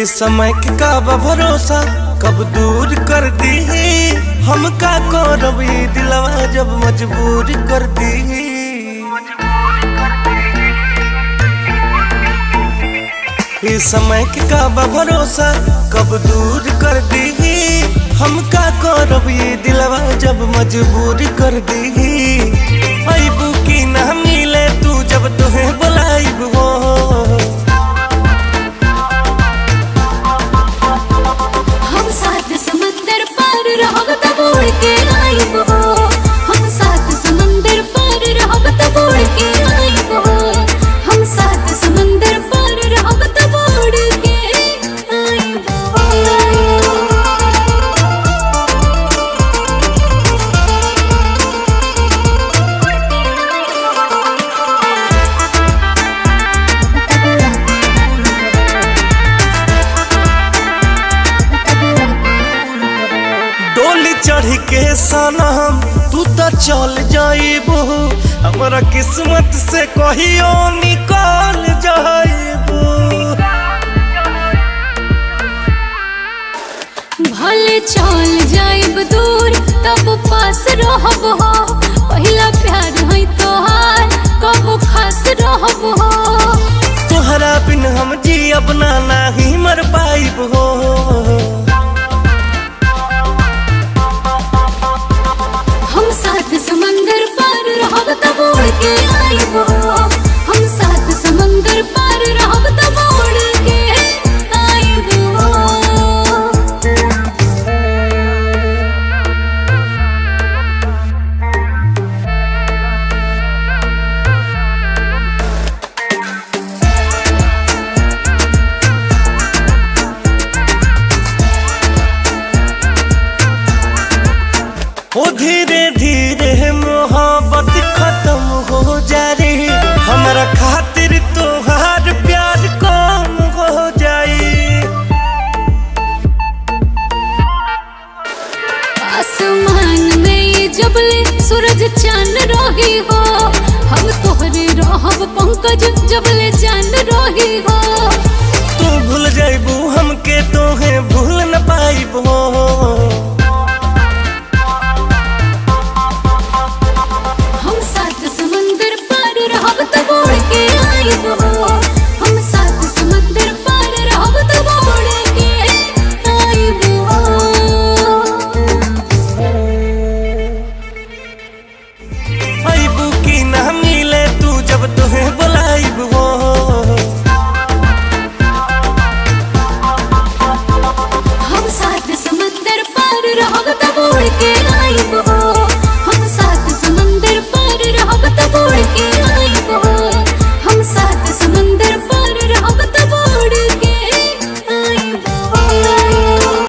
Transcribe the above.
इस समय के का भरोसा कब दूर कर दी हम का करब दिलवा जब मजबूर कर दी। इस समय के का भरोसा कब दूर कर दी हम का करब दिलवा जब मजबूर कर दी। अबू की ना मिले तू जब तुहे बुलाइब हो हम साथ समंदर पार रहब तब उड़ के आइब हो। हम साथ समंदर पार रहब तब उड़ के आइब हो। हम साथ समंदर पार रहब तब उड़ के आइब हो। डोली चढ़ के सनम तू तो चल जाइबू हमारा किस्मत से कहियो निकल जाइबू। भले चल जाइब दूर तब पास रहब हो। पहिला प्यार है तोहार कब खास रहब हो। तोहरा बिन हम जी अपना नहीं मर पाइब हो। हम साथ समंदर पार रहब तब उड़ के आइब हो। हम साथ समंदर पार रहब तब उड़ के आइब हो। ओ धीरे धीरे मोहब्बत खत्म हो जा रही हमारा खातिर तोहार प्यार कम हो जाई। आसमान में जबले सूरज चांद रही हो। हम तोहरे रहब पंकज जबले जान रही हो। तू भूल जाइबू हमके तोहे भूल न पाइब हो।